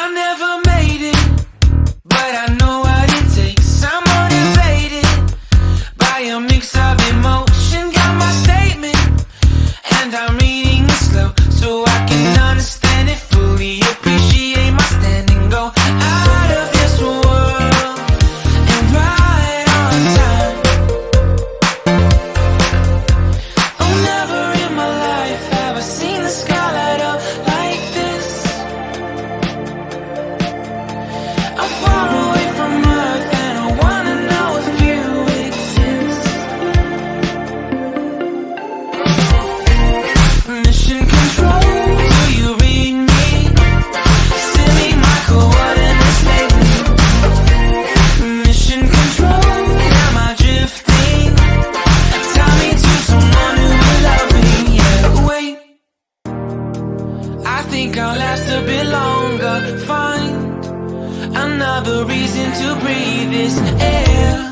I never made it, but I know what it takes. I'm motivated by a mix of emotion. Got my statement, and I'm reading it slow so I can understand it fully. Appreciate my stand and go out of this world and right on time. Oh, never in my life have I seen the sky light up like this. I'm far away from Earth and I wanna know if you exist. Mission control, do you read me? Send me my coordinates lately. Mission control, am I drifting? Tie me to someone who will love me. Yeah, wait, I think I'll last a bit longer. Find another reason to breathe this air.